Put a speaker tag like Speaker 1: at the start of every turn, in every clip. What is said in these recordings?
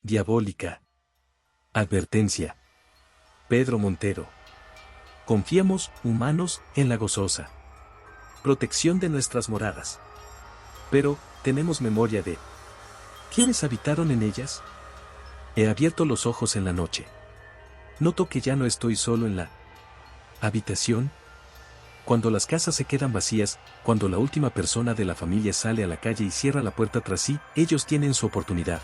Speaker 1: Diabólica. Advertencia. Pedro Montero. Confiamos, humanos, en la gozosa protección de nuestras moradas. Pero, tenemos memoria de ¿quiénes habitaron en ellas? He abierto los ojos en la noche. Noto que ya no estoy solo en la habitación. Cuando las casas se quedan vacías, cuando la última persona de la familia sale a la calle y cierra la puerta tras sí, ellos tienen su oportunidad.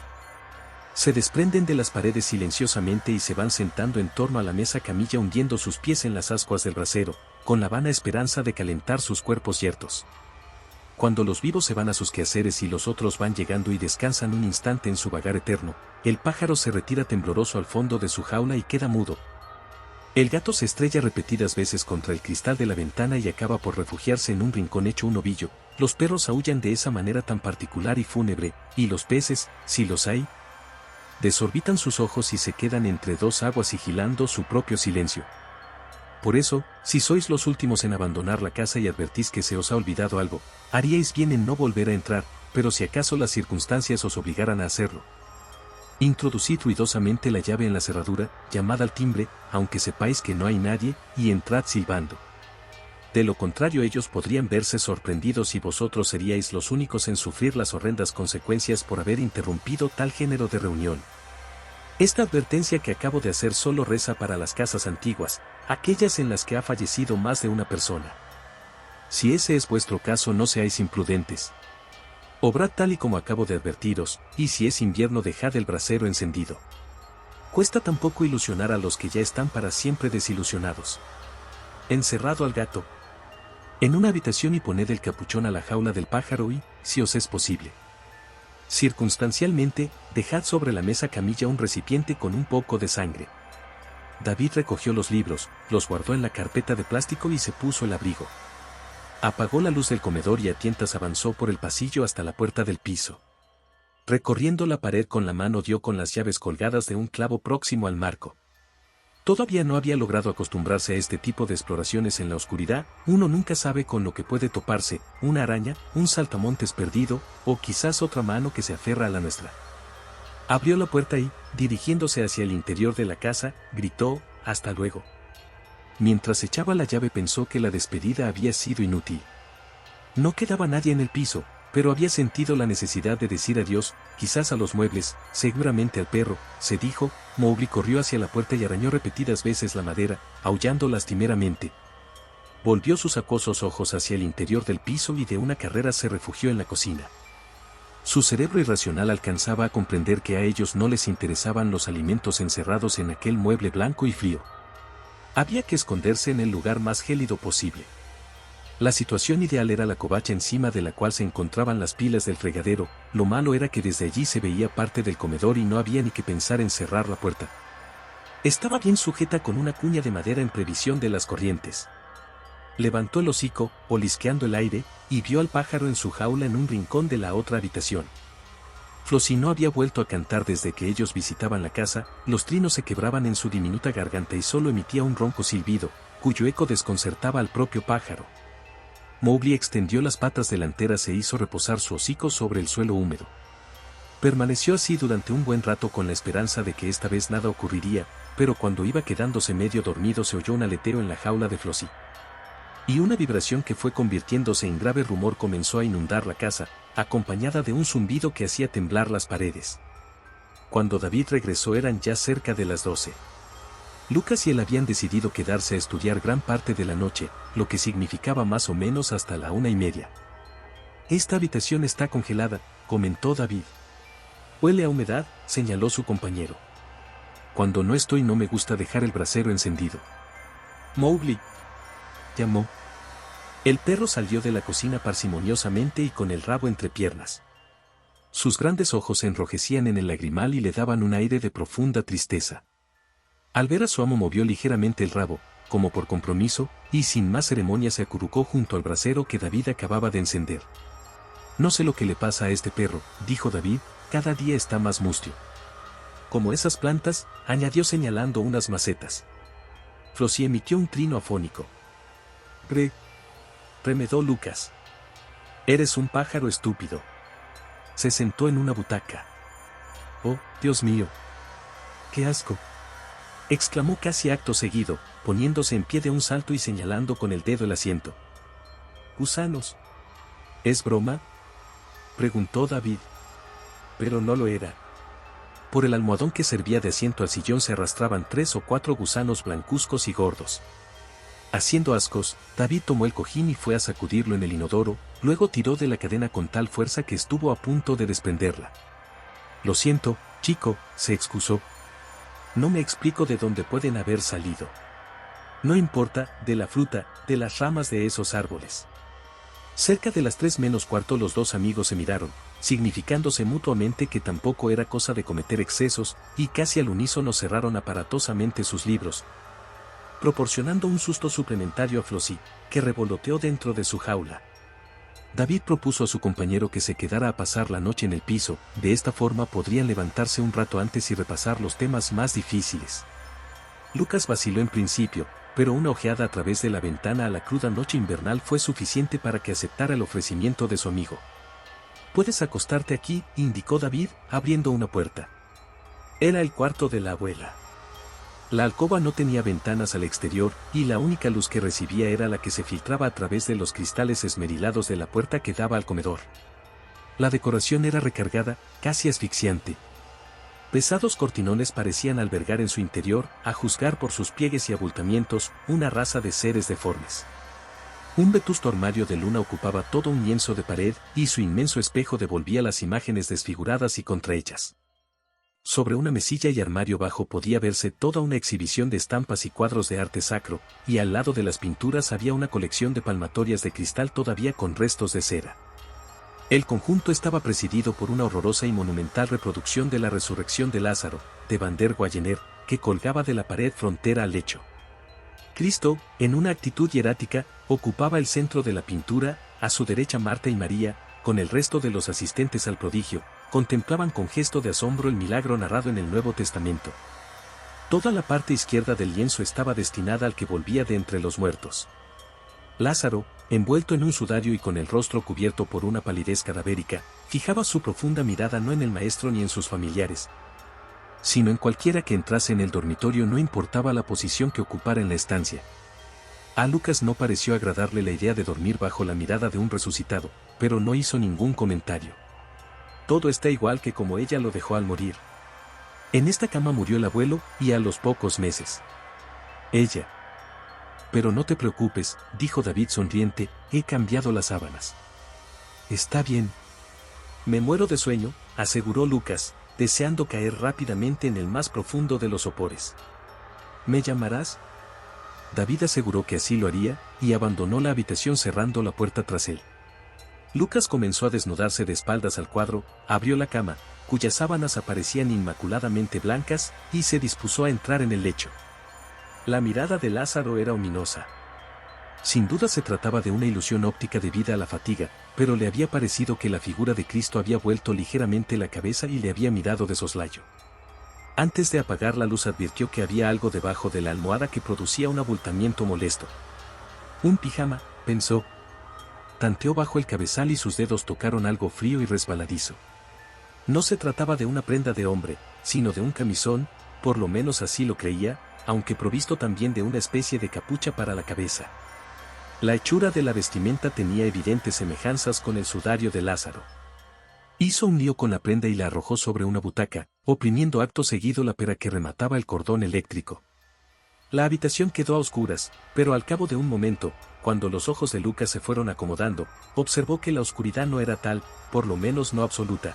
Speaker 1: Se desprenden de las paredes silenciosamente y se van sentando en torno a la mesa camilla hundiendo sus pies en las ascuas del brasero, con la vana esperanza de calentar sus cuerpos yertos. Cuando los vivos se van a sus quehaceres y los otros van llegando y descansan un instante en su vagar eterno, el pájaro se retira tembloroso al fondo de su jaula y queda mudo. El gato se estrella repetidas veces contra el cristal de la ventana y acaba por refugiarse en un rincón hecho un ovillo. Los perros aúllan de esa manera tan particular y fúnebre, y los peces, si los hay, desorbitan sus ojos y se quedan entre dos aguas vigilando su propio silencio. Por eso, si sois los últimos en abandonar la casa y advertís que se os ha olvidado algo, haríais bien en no volver a entrar, pero si acaso las circunstancias os obligaran a hacerlo, introducid ruidosamente la llave en la cerradura, llamad al timbre, aunque sepáis que no hay nadie, y entrad silbando. De lo contrario ellos podrían verse sorprendidos y vosotros seríais los únicos en sufrir las horrendas consecuencias por haber interrumpido tal género de reunión. Esta advertencia que acabo de hacer solo reza para las casas antiguas, aquellas en las que ha fallecido más de una persona. Si ese es vuestro caso no seáis imprudentes. Obrad tal y como acabo de advertiros, y si es invierno dejad el brasero encendido. Cuesta tampoco ilusionar a los que ya están para siempre desilusionados. Encerrado al gato en una habitación y poned el capuchón a la jaula del pájaro y, si os es posible, circunstancialmente, dejad sobre la mesa camilla un recipiente con un poco de sangre. David recogió los libros, los guardó en la carpeta de plástico y se puso el abrigo. Apagó la luz del comedor y a tientas avanzó por el pasillo hasta la puerta del piso. Recorriendo la pared con la mano dio con las llaves colgadas de un clavo próximo al marco. Todavía no había logrado acostumbrarse a este tipo de exploraciones en la oscuridad, uno nunca sabe con lo que puede toparse, una araña, un saltamontes perdido, o quizás otra mano que se aferra a la nuestra. Abrió la puerta y, dirigiéndose hacia el interior de la casa, gritó, «¡Hasta luego!». Mientras echaba la llave pensó que la despedida había sido inútil. No quedaba nadie en el piso, pero había sentido la necesidad de decir adiós, quizás a los muebles, seguramente al perro, se dijo. Mowgli corrió hacia la puerta y arañó repetidas veces la madera, aullando lastimeramente. Volvió sus acuosos ojos hacia el interior del piso y de una carrera se refugió en la cocina. Su cerebro irracional alcanzaba a comprender que a ellos no les interesaban los alimentos encerrados en aquel mueble blanco y frío. Había que esconderse en el lugar más gélido posible. La situación ideal era la covacha encima de la cual se encontraban las pilas del fregadero, lo malo era que desde allí se veía parte del comedor y no había ni que pensar en cerrar la puerta. Estaba bien sujeta con una cuña de madera en previsión de las corrientes. Levantó el hocico, olisqueando el aire, y vio al pájaro en su jaula en un rincón de la otra habitación. Flossie no había vuelto a cantar desde que ellos visitaban la casa, los trinos se quebraban en su diminuta garganta y solo emitía un ronco silbido, cuyo eco desconcertaba al propio pájaro. Mowgli extendió las patas delanteras e hizo reposar su hocico sobre el suelo húmedo. Permaneció así durante un buen rato con la esperanza de que esta vez nada ocurriría, pero cuando iba quedándose medio dormido se oyó un aleteo en la jaula de Flossie. Y una vibración que fue convirtiéndose en grave rumor comenzó a inundar la casa, acompañada de un zumbido que hacía temblar las paredes. Cuando David regresó eran ya cerca de las 12. Lucas y él habían decidido quedarse a estudiar gran parte de la noche, lo que significaba más o menos hasta la 1:30. «Esta habitación está congelada», comentó David. «Huele a humedad», señaló su compañero. «Cuando no estoy no me gusta dejar el brasero encendido». «Mowgli», llamó. El perro salió de la cocina parsimoniosamente y con el rabo entre piernas. Sus grandes ojos se enrojecían en el lagrimal y le daban un aire de profunda tristeza. Al ver a su amo movió ligeramente el rabo, como por compromiso, y sin más ceremonia se acurrucó junto al brasero que David acababa de encender. «No sé lo que le pasa a este perro», dijo David, «cada día está más mustio». «Como esas plantas», añadió señalando unas macetas. Flossie emitió un trino afónico. Remedó Lucas. «Eres un pájaro estúpido». Se sentó en una butaca. Oh, Dios mío. ¡Qué asco! Exclamó casi acto seguido, poniéndose en pie de un salto y señalando con el dedo el asiento. ¿Gusanos? ¿Es broma?, preguntó David. Pero no lo era. Por el almohadón que servía de asiento al sillón se arrastraban 3 o 4 gusanos blancuzcos y gordos. Haciendo ascos, David tomó el cojín y fue a sacudirlo en el inodoro, luego tiró de la cadena con tal fuerza que estuvo a punto de desprenderla. Lo siento, chico, se excusó. No me explico de dónde pueden haber salido. No importa, de la fruta, de las ramas de esos árboles. Cerca de las 3:45 los dos amigos se miraron, significándose mutuamente que tampoco era cosa de cometer excesos, y casi al unísono cerraron aparatosamente sus libros, proporcionando un susto suplementario a Flossie, que revoloteó dentro de su jaula. David propuso a su compañero que se quedara a pasar la noche en el piso, de esta forma podrían levantarse un rato antes y repasar los temas más difíciles. Lucas vaciló en principio, pero una ojeada a través de la ventana a la cruda noche invernal fue suficiente para que aceptara el ofrecimiento de su amigo. «Puedes acostarte aquí», indicó David, abriendo una puerta. Era el cuarto de la abuela. La alcoba no tenía ventanas al exterior, y la única luz que recibía era la que se filtraba a través de los cristales esmerilados de la puerta que daba al comedor. La decoración era recargada, casi asfixiante. Pesados cortinones parecían albergar en su interior, a juzgar por sus pliegues y abultamientos, una raza de seres deformes. Un vetusto armario de luna ocupaba todo un lienzo de pared, y su inmenso espejo devolvía las imágenes desfiguradas y contrahechas. Sobre una mesilla y armario bajo podía verse toda una exhibición de estampas y cuadros de arte sacro, y al lado de las pinturas había una colección de palmatorias de cristal todavía con restos de cera. El conjunto estaba presidido por una horrorosa y monumental reproducción de la resurrección de Lázaro, de Van der Wagener, que colgaba de la pared frontera al lecho. Cristo, en una actitud hierática, ocupaba el centro de la pintura, a su derecha Marta y María, con el resto de los asistentes al prodigio, contemplaban con gesto de asombro el milagro narrado en el Nuevo Testamento. Toda la parte izquierda del lienzo estaba destinada al que volvía de entre los muertos. Lázaro, envuelto en un sudario y con el rostro cubierto por una palidez cadavérica, fijaba su profunda mirada no en el maestro ni en sus familiares, sino en cualquiera que entrase en el dormitorio, no importaba la posición que ocupara en la estancia. A Lucas no pareció agradarle la idea de dormir bajo la mirada de un resucitado, pero no hizo ningún comentario. Todo está igual que como ella lo dejó al morir. En esta cama murió el abuelo, y a los pocos meses. Ella. Pero no te preocupes, dijo David sonriente, he cambiado las sábanas. Está bien. Me muero de sueño, aseguró Lucas, deseando caer rápidamente en el más profundo de los sopores. ¿Me llamarás? David aseguró que así lo haría, y abandonó la habitación cerrando la puerta tras él. Lucas comenzó a desnudarse de espaldas al cuadro, abrió la cama, cuyas sábanas aparecían inmaculadamente blancas, y se dispuso a entrar en el lecho. La mirada de Lázaro era ominosa. Sin duda se trataba de una ilusión óptica debida a la fatiga, pero le había parecido que la figura de Cristo había vuelto ligeramente la cabeza y le había mirado de soslayo. Antes de apagar la luz advirtió que había algo debajo de la almohada que producía un abultamiento molesto. Un pijama, pensó. Tanteó bajo el cabezal y sus dedos tocaron algo frío y resbaladizo. No se trataba de una prenda de hombre, sino de un camisón, por lo menos así lo creía, aunque provisto también de una especie de capucha para la cabeza. La hechura de la vestimenta tenía evidentes semejanzas con el sudario de Lázaro. Hizo un lío con la prenda y la arrojó sobre una butaca, oprimiendo acto seguido la pera que remataba el cordón eléctrico. La habitación quedó a oscuras, pero al cabo de un momento, cuando los ojos de Lucas se fueron acomodando, observó que la oscuridad no era tal, por lo menos no absoluta.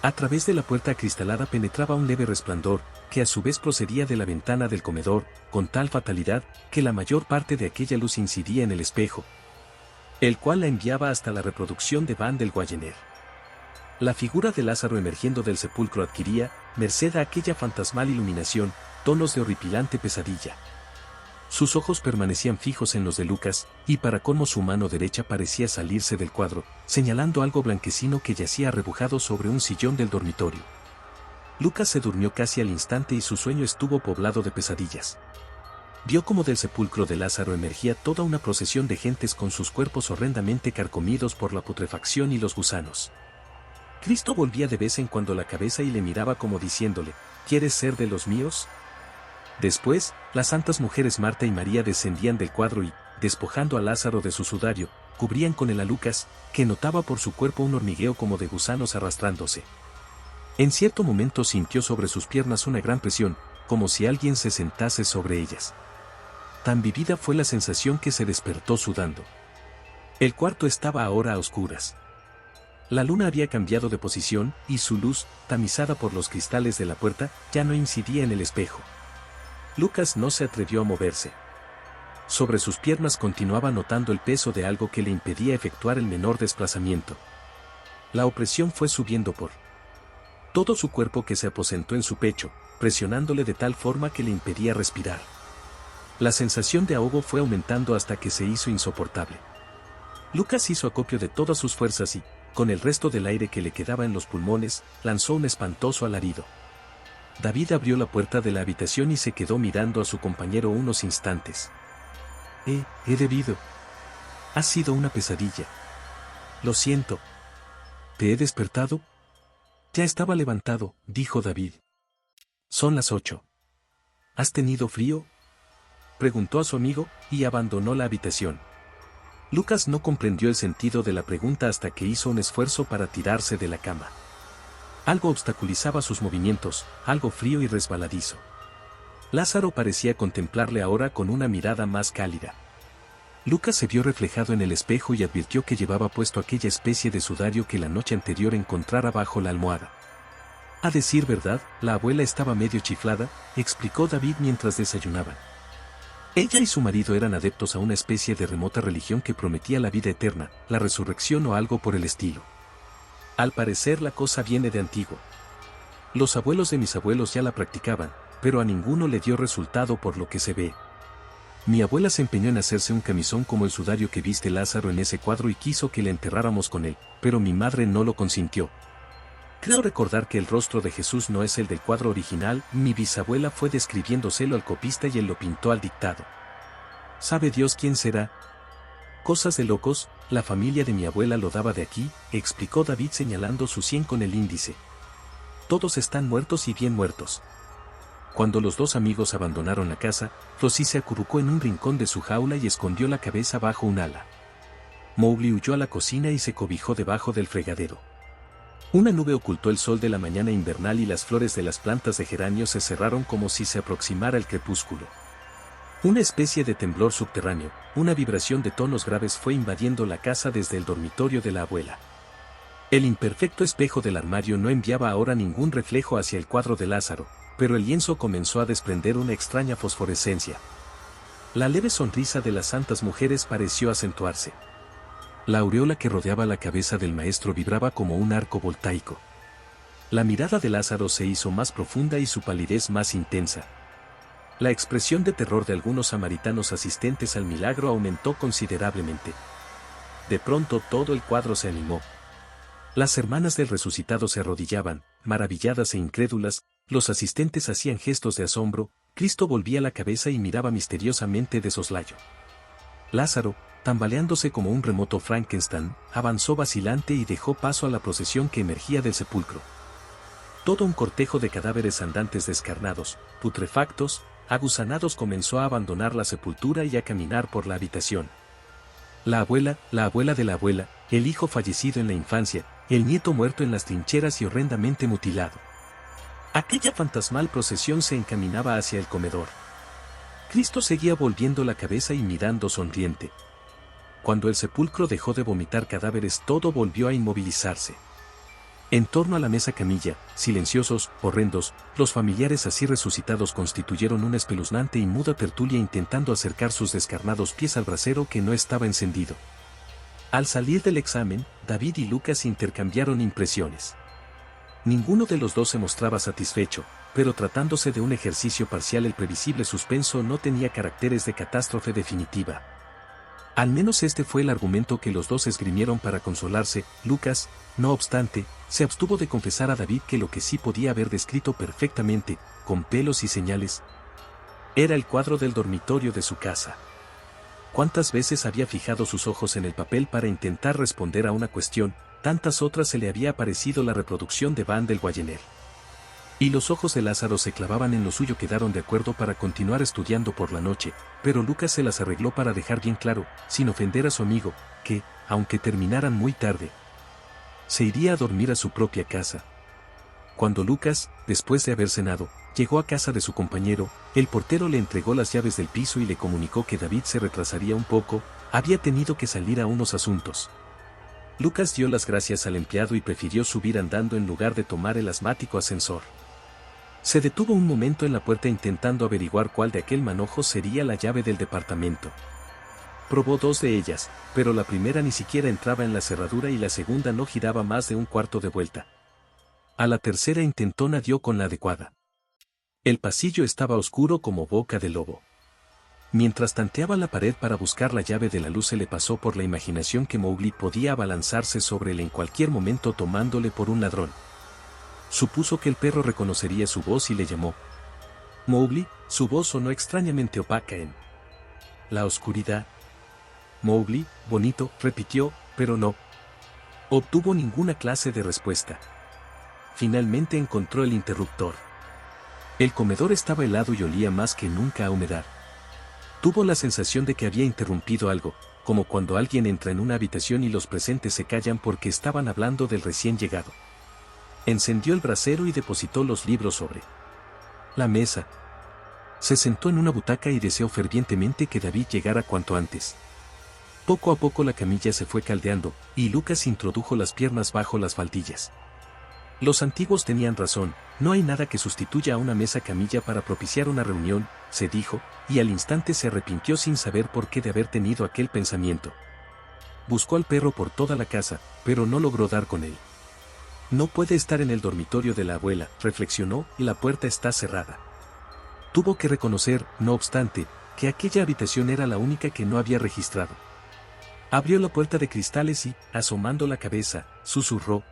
Speaker 1: A través de la puerta acristalada penetraba un leve resplandor, que a su vez procedía de la ventana del comedor, con tal fatalidad, que la mayor parte de aquella luz incidía en el espejo, el cual la enviaba hasta la reproducción de Van der Wagener. La figura de Lázaro emergiendo del sepulcro adquiría, merced a aquella fantasmal iluminación, tonos de horripilante pesadilla. Sus ojos permanecían fijos en los de Lucas, y para colmo su mano derecha parecía salirse del cuadro, señalando algo blanquecino que yacía arrebujado sobre un sillón del dormitorio. Lucas se durmió casi al instante y su sueño estuvo poblado de pesadillas. Vio como del sepulcro de Lázaro emergía toda una procesión de gentes con sus cuerpos horrendamente carcomidos por la putrefacción y los gusanos. Cristo volvía de vez en cuando la cabeza y le miraba como diciéndole, ¿quieres ser de los míos? Después, las santas mujeres Marta y María descendían del cuadro y, despojando a Lázaro de su sudario, cubrían con él a Lucas, que notaba por su cuerpo un hormigueo como de gusanos arrastrándose. En cierto momento sintió sobre sus piernas una gran presión, como si alguien se sentase sobre ellas. Tan vivida fue la sensación que se despertó sudando. El cuarto estaba ahora a oscuras. La luna había cambiado de posición, y su luz, tamizada por los cristales de la puerta, ya no incidía en el espejo. Lucas no se atrevió a moverse. Sobre sus piernas continuaba notando el peso de algo que le impedía efectuar el menor desplazamiento. La opresión fue subiendo por todo su cuerpo que se aposentó en su pecho, presionándole de tal forma que le impedía respirar. La sensación de ahogo fue aumentando hasta que se hizo insoportable. Lucas hizo acopio de todas sus fuerzas y, con el resto del aire que le quedaba en los pulmones, lanzó un espantoso alarido. David abrió la puerta de la habitación y se quedó mirando a su compañero unos instantes. He debido. Ha sido una pesadilla. Lo siento. ¿Te he despertado? Ya estaba levantado, dijo David. Son las 8. ¿Has tenido frío? Preguntó a su amigo, y abandonó la habitación. Lucas no comprendió el sentido de la pregunta hasta que hizo un esfuerzo para tirarse de la cama. Algo obstaculizaba sus movimientos, algo frío y resbaladizo. Lázaro parecía contemplarle ahora con una mirada más cálida. Lucas se vio reflejado en el espejo y advirtió que llevaba puesto aquella especie de sudario que la noche anterior encontrara bajo la almohada. A decir verdad, la abuela estaba medio chiflada, explicó David mientras desayunaban. Ella y su marido eran adeptos a una especie de remota religión que prometía la vida eterna, la resurrección o algo por el estilo. Al parecer la cosa viene de antiguo. Los abuelos de mis abuelos ya la practicaban, pero a ninguno le dio resultado por lo que se ve. Mi abuela se empeñó en hacerse un camisón como el sudario que viste Lázaro en ese cuadro y quiso que le enterráramos con él, pero mi madre no lo consintió. Creo recordar que el rostro de Jesús no es el del cuadro original, mi bisabuela fue describiéndoselo al copista y él lo pintó al dictado. ¿Sabe Dios quién será? Cosas de locos, la familia de mi abuela lo daba de aquí, explicó David señalando su sien con el índice. Todos están muertos y bien muertos. Cuando los dos amigos abandonaron la casa, Flossie se acurrucó en un rincón de su jaula y escondió la cabeza bajo un ala. Mowgli huyó a la cocina y se cobijó debajo del fregadero. Una nube ocultó el sol de la mañana invernal y las flores de las plantas de geranio se cerraron como si se aproximara el crepúsculo. Una especie de temblor subterráneo, una vibración de tonos graves fue invadiendo la casa desde el dormitorio de la abuela. El imperfecto espejo del armario no enviaba ahora ningún reflejo hacia el cuadro de Lázaro, pero el lienzo comenzó a desprender una extraña fosforescencia. La leve sonrisa de las santas mujeres pareció acentuarse. La aureola que rodeaba la cabeza del maestro vibraba como un arco voltaico. La mirada de Lázaro se hizo más profunda y su palidez más intensa. La expresión de terror de algunos samaritanos asistentes al milagro aumentó considerablemente. De pronto todo el cuadro se animó. Las hermanas del resucitado se arrodillaban, maravilladas e incrédulas, los asistentes hacían gestos de asombro, Cristo volvía la cabeza y miraba misteriosamente de soslayo. Lázaro, tambaleándose como un remoto Frankenstein, avanzó vacilante y dejó paso a la procesión que emergía del sepulcro. Todo un cortejo de cadáveres andantes descarnados, putrefactos, aguzanados comenzó a abandonar la sepultura y a caminar por la habitación. La abuela de la abuela, el hijo fallecido en la infancia, el nieto muerto en las trincheras y horrendamente mutilado. Aquella fantasmal procesión se encaminaba hacia el comedor. Cristo seguía volviendo la cabeza y mirando sonriente. Cuando el sepulcro dejó de vomitar cadáveres, todo volvió a inmovilizarse. En torno a la mesa camilla, silenciosos, horrendos, los familiares así resucitados constituyeron una espeluznante y muda tertulia intentando acercar sus descarnados pies al brasero que no estaba encendido. Al salir del examen, David y Lucas intercambiaron impresiones. Ninguno de los dos se mostraba satisfecho, pero tratándose de un ejercicio parcial el previsible suspenso no tenía caracteres de catástrofe definitiva. Al menos este fue el argumento que los dos esgrimieron para consolarse. Lucas, no obstante, se abstuvo de confesar a David que lo que sí podía haber descrito perfectamente, con pelos y señales, era el cuadro del dormitorio de su casa. ¿Cuántas veces había fijado sus ojos en el papel para intentar responder a una cuestión, tantas otras se le había aparecido la reproducción de Van del Guayener. Y los ojos de Lázaro se clavaban en lo suyo. Quedaron de acuerdo para continuar estudiando por la noche, pero Lucas se las arregló para dejar bien claro, sin ofender a su amigo, que, aunque terminaran muy tarde, se iría a dormir a su propia casa. Cuando Lucas, después de haber cenado, llegó a casa de su compañero, el portero le entregó las llaves del piso y le comunicó que David se retrasaría un poco, había tenido que salir a unos asuntos. Lucas dio las gracias al empleado y prefirió subir andando en lugar de tomar el asmático ascensor. Se detuvo un momento en la puerta intentando averiguar cuál de aquel manojo sería la llave del departamento. Probó dos de ellas, pero la primera ni siquiera entraba en la cerradura y la segunda no giraba más de un cuarto de vuelta. A la tercera intentona dio con la adecuada. El pasillo estaba oscuro como boca de lobo. Mientras tanteaba la pared para buscar la llave de la luz, se le pasó por la imaginación que Mowgli podía abalanzarse sobre él en cualquier momento tomándole por un ladrón. Supuso que el perro reconocería su voz y le llamó. Mowgli, su voz sonó extrañamente opaca en la oscuridad. Mowgli, bonito, repitió, pero no obtuvo ninguna clase de respuesta. Finalmente encontró el interruptor. El comedor estaba helado y olía más que nunca a humedad. Tuvo la sensación de que había interrumpido algo, como cuando alguien entra en una habitación y los presentes se callan porque estaban hablando del recién llegado. Encendió el brasero y depositó los libros sobre la mesa. Se sentó en una butaca y deseó fervientemente que David llegara cuanto antes. Poco a poco la camilla se fue caldeando, y Lucas introdujo las piernas bajo las faldillas. Los antiguos tenían razón, no hay nada que sustituya a una mesa camilla para propiciar una reunión, se dijo, y al instante se arrepintió sin saber por qué de haber tenido aquel pensamiento. Buscó al perro por toda la casa, pero no logró dar con él. No puede estar en el dormitorio de la abuela, reflexionó, y la puerta está cerrada. Tuvo que reconocer, no obstante, que aquella habitación era la única que no había registrado. Abrió la puerta de cristales y, asomando la cabeza, susurró.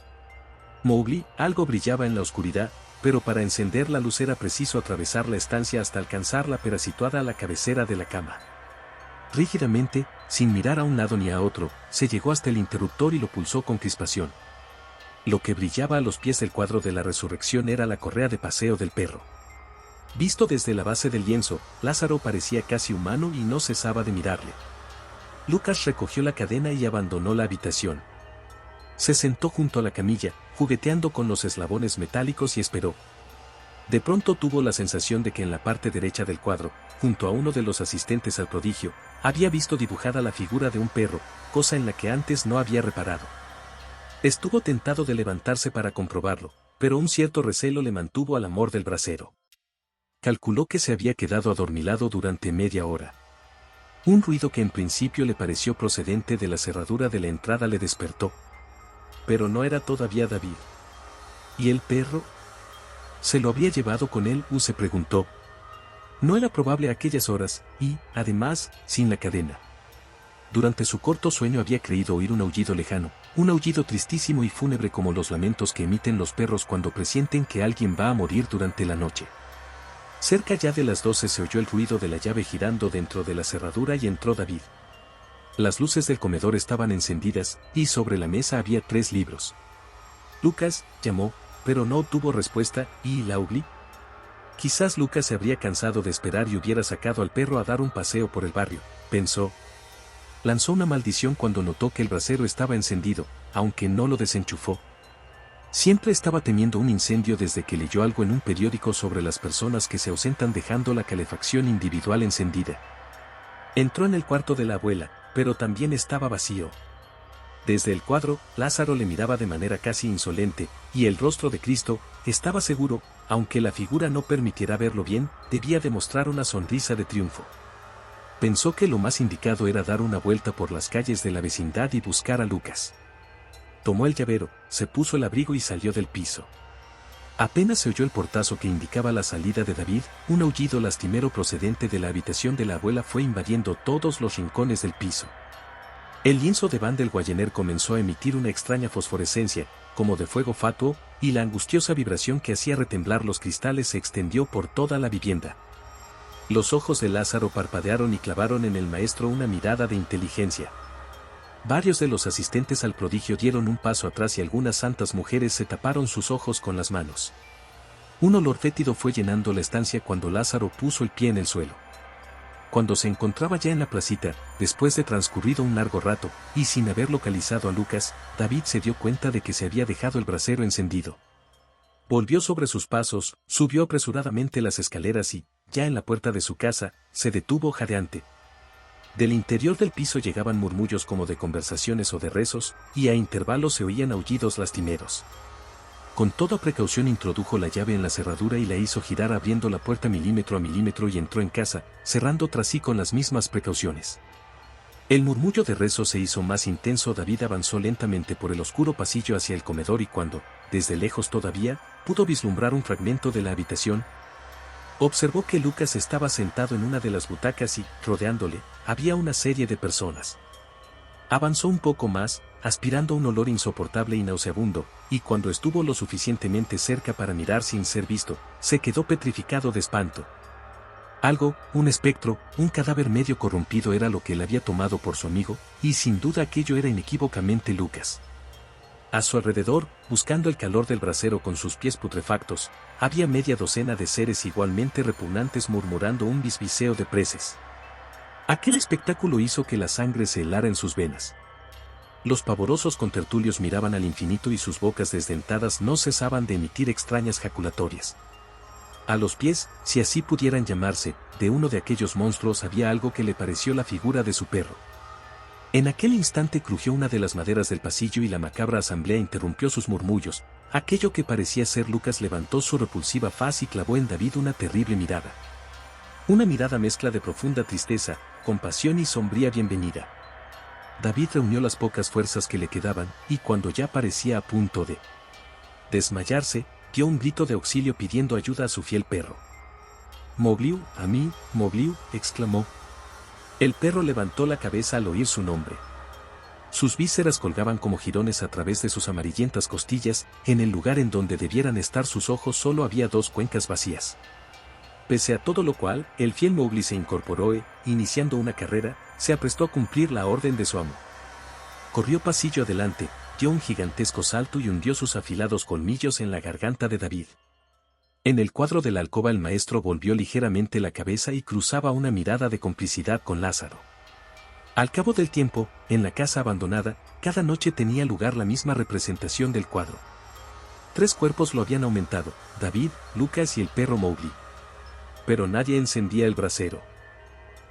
Speaker 1: Mowgli, algo brillaba en la oscuridad, pero para encender la luz era preciso atravesar la estancia hasta alcanzar la pera situada a la cabecera de la cama. Rígidamente, sin mirar a un lado ni a otro, se llegó hasta el interruptor y lo pulsó con crispación. Lo que brillaba a los pies del cuadro de la resurrección era la correa de paseo del perro. Visto desde la base del lienzo, Lázaro parecía casi humano y no cesaba de mirarle. Lucas recogió la cadena y abandonó la habitación. Se sentó junto a la camilla, jugueteando con los eslabones metálicos y esperó. De pronto tuvo la sensación de que en la parte derecha del cuadro, junto a uno de los asistentes al prodigio, había visto dibujada la figura de un perro, cosa en la que antes no había reparado. Estuvo tentado de levantarse para comprobarlo, pero un cierto recelo le mantuvo al amor del brasero. Calculó que se había quedado adormilado durante media hora. Un ruido que en principio le pareció procedente de la cerradura de la entrada le despertó. Pero no era todavía David. ¿Y el perro? ¿Se lo había llevado con él? Se preguntó. No era probable a aquellas horas, y, además, sin la cadena. Durante su corto sueño había creído oír un aullido lejano, un aullido tristísimo y fúnebre como los lamentos que emiten los perros cuando presienten que alguien va a morir durante la noche. Cerca ya de las 12 se oyó el ruido de la llave girando dentro de la cerradura y entró David. Las luces del comedor estaban encendidas, y sobre la mesa había 3 libros. Lucas llamó, pero no obtuvo respuesta, ¿y Mowgli? Quizás Lucas se habría cansado de esperar y hubiera sacado al perro a dar un paseo por el barrio, pensó. Lanzó una maldición cuando notó que el brasero estaba encendido, aunque no lo desenchufó. Siempre estaba temiendo un incendio desde que leyó algo en un periódico sobre las personas que se ausentan dejando la calefacción individual encendida. Entró en el cuarto de la abuela, pero también estaba vacío. Desde el cuadro, Lázaro le miraba de manera casi insolente, y el rostro de Cristo, estaba seguro, aunque la figura no permitiera verlo bien, debía demostrar una sonrisa de triunfo. Pensó que lo más indicado era dar una vuelta por las calles de la vecindad y buscar a Lucas. Tomó el llavero, se puso el abrigo y salió del piso. Apenas se oyó el portazo que indicaba la salida de David, un aullido lastimero procedente de la habitación de la abuela fue invadiendo todos los rincones del piso. El lienzo de Van del Guayener comenzó a emitir una extraña fosforescencia, como de fuego fatuo, y la angustiosa vibración que hacía retemblar los cristales se extendió por toda la vivienda. Los ojos de Lázaro parpadearon y clavaron en el maestro una mirada de inteligencia. Varios de los asistentes al prodigio dieron un paso atrás y algunas santas mujeres se taparon sus ojos con las manos. Un olor fétido fue llenando la estancia cuando Lázaro puso el pie en el suelo. Cuando se encontraba ya en la placita, después de transcurrido un largo rato, y sin haber localizado a Lucas, David se dio cuenta de que se había dejado el brasero encendido. Volvió sobre sus pasos, subió apresuradamente las escaleras y, ya en la puerta de su casa, se detuvo jadeante. Del interior del piso llegaban murmullos como de conversaciones o de rezos, y a intervalos se oían aullidos lastimeros. Con toda precaución introdujo la llave en la cerradura y la hizo girar abriendo la puerta milímetro a milímetro y entró en casa, cerrando tras sí con las mismas precauciones. El murmullo de rezos se hizo más intenso. David avanzó lentamente por el oscuro pasillo hacia el comedor y cuando, desde lejos todavía, pudo vislumbrar un fragmento de la habitación, observó que Lucas estaba sentado en una de las butacas y, rodeándole, había una serie de personas. Avanzó un poco más, aspirando un olor insoportable y nauseabundo, y cuando estuvo lo suficientemente cerca para mirar sin ser visto, se quedó petrificado de espanto. Algo, un espectro, un cadáver medio corrompido era lo que él había tomado por su amigo, y sin duda aquello era inequívocamente Lucas. A su alrededor, buscando el calor del brasero con sus pies putrefactos, había media docena de seres igualmente repugnantes murmurando un bisbiseo de preces. Aquel espectáculo hizo que la sangre se helara en sus venas. Los pavorosos contertulios miraban al infinito y sus bocas desdentadas no cesaban de emitir extrañas jaculatorias. A los pies, si así pudieran llamarse, de uno de aquellos monstruos había algo que le pareció la figura de su perro. En aquel instante crujió una de las maderas del pasillo y la macabra asamblea interrumpió sus murmullos. Aquello que parecía ser Lucas levantó su repulsiva faz y clavó en David una terrible mirada. Una mirada mezcla de profunda tristeza, compasión y sombría bienvenida. David reunió las pocas fuerzas que le quedaban, y cuando ya parecía a punto de desmayarse, dio un grito de auxilio pidiendo ayuda a su fiel perro. «Mogliu, a mí, Mogliu», exclamó. El perro levantó la cabeza al oír su nombre. Sus vísceras colgaban como jirones a través de sus amarillentas costillas. En el lugar en donde debieran estar sus ojos solo había dos cuencas vacías. Pese a todo lo cual, el fiel Mowgli se incorporó e, iniciando una carrera, se aprestó a cumplir la orden de su amo. Corrió pasillo adelante, dio un gigantesco salto y hundió sus afilados colmillos en la garganta de David. En el cuadro de la alcoba el maestro volvió ligeramente la cabeza y cruzaba una mirada de complicidad con Lázaro. Al cabo del tiempo, en la casa abandonada, cada noche tenía lugar la misma representación del cuadro. 3 cuerpos lo habían aumentado, David, Lucas y el perro Mowgli. Pero nadie encendía el brasero.